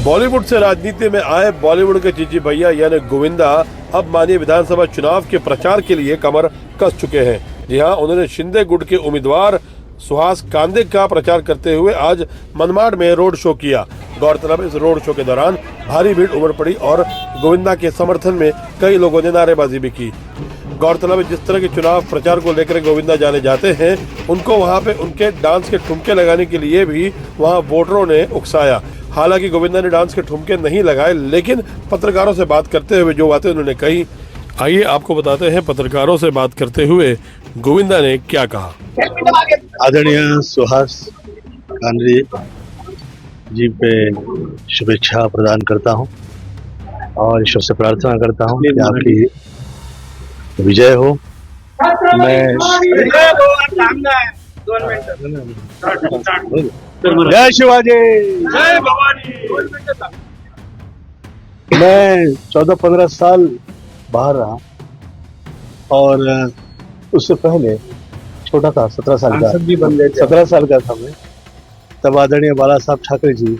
बॉलीवुड से राजनीति में आए बॉलीवुड के जीजी भैया यानी गोविंदा अब माननीय विधानसभा चुनाव के प्रचार के लिए कमर कस चुके हैं। जी हां, उन्होंने शिंदे गुट के उम्मीदवार सुहास कांदे का प्रचार करते हुए आज मनमाड में रोड शो किया। गौरतलब इस रोड शो के दौरान भारी भीड़ उमड़ पड़ी और गोविंदा के समर्थन में कई लोगों ने नारेबाजी भी की। गौरतलब जिस तरह के चुनाव प्रचार को लेकर गोविंदा जाने जाते हैं, उनको वहां पे उनके डांस के ठुमके लगाने के लिए भी वहां वोटरों ने उकसाया। हालांकि गोविंदा ने डांस के ठुमके नहीं लगाए, लेकिन पत्रकारों से बात करते हुए जो बातें उन्होंने कही, आइए आपको बताते हैं पत्रकारों से बात करते हुए गोविंदा ने क्या कहा। आदरणीय सुहास कांदे जी पे शुभेच्छा प्रदान करता हूं और ईश्वर से प्रार्थना करता हूं कि आपकी विजय हो। मैं जय शिवाजी, जय भवानी। मैं 14-15 साल बाहर रहा और उससे पहले छोटा था, 17 साल का, 17 साल का था मैं। तब आदरणीय बाला साहब ठाकरे जी,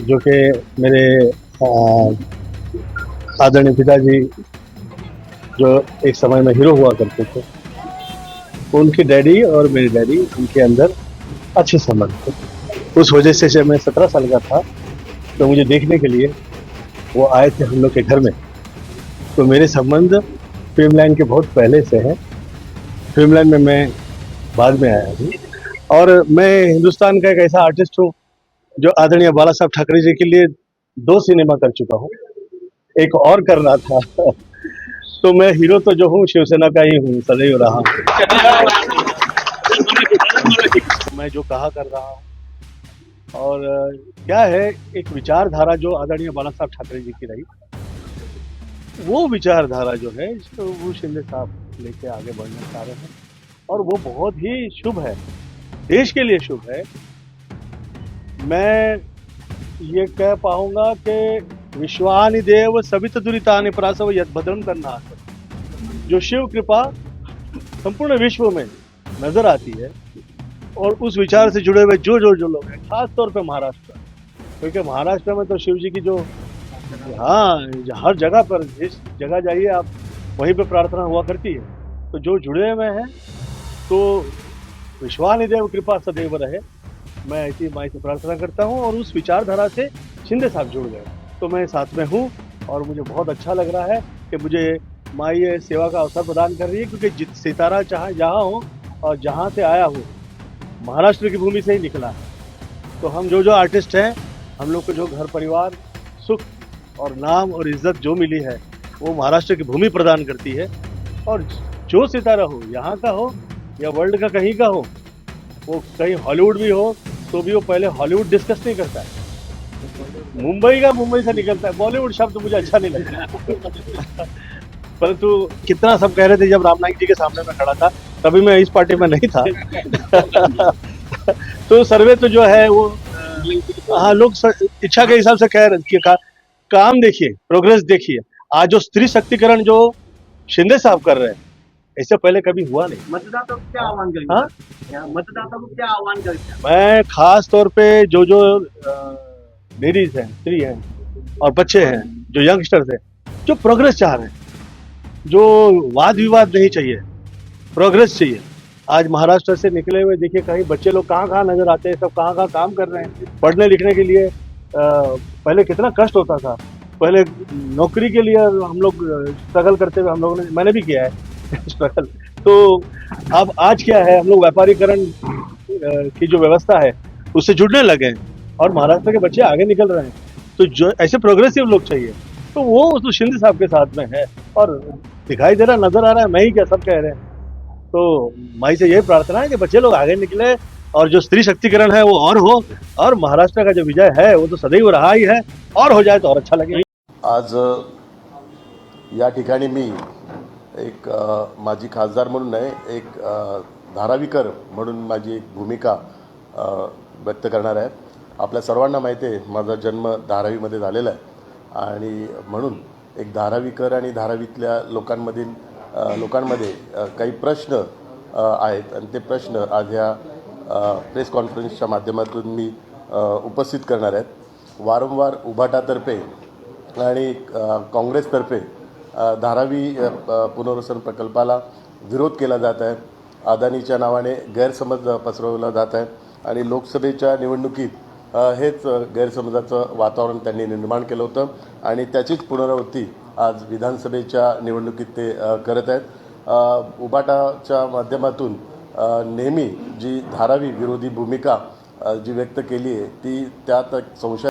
जो कि मेरे आदरणीय पिताजी, जो एक समय में हीरो हुआ करते थे, उनके डैडी और मेरे डैडी, उनके अंदर अच्छे संबंध थे। उस वजह से जब मैं 17 साल का था तो मुझे देखने के लिए वो आए थे हम लोग के घर में। तो मेरे संबंध फिल्म लाइन के बहुत पहले से हैं। फिल्म लाइन में मैं बाद में आया हूँ और मैं हिंदुस्तान का एक ऐसा आर्टिस्ट हूँ जो आदरणीय बाला साहब ठाकरे जी के लिए 2 सिनेमा कर चुका हूँ, एक और कर रहा था। तो मैं हीरो तो जो हूँ शिवसेना का ही हूँ, सदैव रहा हूँ। मैं जो कहा कर रहा हूँ और क्या है, एक विचारधारा जो आदरणीय बाला साहब ठाकरे जी की रही, वो विचारधारा जो है इसको वो शिंदे साहब लेके आगे बढ़ना चाह रहे हैं और वो बहुत ही शुभ है, देश के लिए शुभ है। मैं ये कह पाऊंगा कि विश्वानि देव सवित दुरितानि प्रासव यद भद्रम करना, जो शिव कृपा संपूर्ण विश्व में नजर आती है और उस विचार से जुड़े हुए जो लोग हैं, खास तौर पे महाराष्ट्र, क्योंकि महाराष्ट्र में तो शिव जी की जो हर जगह पर, जिस जगह जाइए आप वहीं पे प्रार्थना हुआ करती है। तो जो जुड़े हुए हैं, तो विश्वानि देव कृपा सदैव रहे, मैं ऐसी माई से प्रार्थना करता हूँ। और उस विचारधारा से शिंदे साहब जुड़ गए तो मैं साथ में हूँ और मुझे बहुत अच्छा लग रहा है कि मुझे माई ये सेवा का अवसर प्रदान कर रही है, क्योंकि सितारा चाहे जहाँ हो और जहाँ से आया हो, महाराष्ट्र की भूमि से ही निकला है। तो हम जो आर्टिस्ट हैं, हम लोग को जो घर परिवार, सुख और नाम और इज्जत जो मिली है, वो महाराष्ट्र की भूमि प्रदान करती है। और जो सितारा हो, यहाँ का हो या वर्ल्ड का कहीं का हो, वो कहीं हॉलीवुड भी हो तो भी वो पहले हॉलीवुड डिस्कस नहीं करता है, मुंबई का मुंबई से निकलता है। बॉलीवुड शब्द मुझे अच्छा नहीं लगता। परंतु कितना सब कह रहे थे, जब राम नाईक जी के सामने मैं खड़ा था तभी मैं इस पार्टी में नहीं था। तो सर्वे तो जो है वो, हाँ, लोग इच्छा के हिसाब से कह रहे हैं। काम देखिए, प्रोग्रेस देखिए। आज जो स्त्री शक्तिकरण जो शिंदे साहब कर रहे हैं, इससे पहले कभी हुआ नहीं। मतदाता को क्या आह्वान करेंगे? हाँ? मतदाता को क्या आह्वान करेंगे? मैं खास तौर पे जो लेडीज हैं, स्त्री हैं और बच्चे हैं, जो यंगस्टर्स हैं, जो प्रोग्रेस चाह रहे हैं, जो वाद विवाद नहीं चाहिए, प्रोग्रेस चाहिए। आज महाराष्ट्र से निकले हुए देखिए, कहीं बच्चे लोग कहाँ नजर आते हैं, सब कहाँ काम कर रहे हैं पढ़ने लिखने के लिए। पहले कितना कष्ट होता था, पहले नौकरी के लिए हम लोग स्ट्रगल करते हुए, हम लोगों ने, मैंने भी किया है स्ट्रगल। तो अब आज क्या है, हम लोग व्यापारीकरण की जो व्यवस्था है उससे जुड़ने लगे हैं और महाराष्ट्र के बच्चे आगे निकल रहे हैं। तो जो ऐसे प्रोग्रेसिव लोग चाहिए, तो वो तो शिंदे साहब के साथ में है और दिखाई दे रहा, नजर आ रहा है। मैं ही क्या, सब कह रहे हैं। तो माई से यही प्रार्थना है कि बच्चे लोग आगे निकले और जो स्त्री शक्तिकरण है वो और हो, और महाराष्ट्र का जो विजय है वो तो सदैव रहा ही है, और हो जाए तो और अच्छा लगे। आज या ठिकाणी मी एक माजी खासदार म्हणून नाही, एक धारावीकर म्हणून माझी एक भूमिका व्यक्त करणार आहे। आपल्या सर्वांना माहिती आहे, माझा जन्म धारावीमध्ये झालेला आहे आणि म्हणून एक धारावीकर आणि धारावीतल्या लोकांमध्ये काही प्रश्न आहेत आणि ते प्रश्न आज ह्या प्रेस कॉन्फरन्सच्या माध्यमातून मी उपस्थित करणार आहेत। वारंवार उभाटातर्फे आणि काँग्रेसतर्फे धारावी पुनर्वसन प्रकल्पाला विरोध केला जात आहे. अदानीच्या नावाने गैरसमज पसरवला जात आहे आणि लोकसभेच्या निवडणुकीत हेच गैरसमजाचं वातावरण त्यांनी निर्माण केलं होतं आणि त्याचीच पुनरावृत्ती आज विधानसभेच्या निवडणुकीत ते करत आहेत. उभाटाच्या माध्यमातून नेहमी जी धारावी विरोधी भूमिका जी व्यक्त केली आहे ती त्यात संशय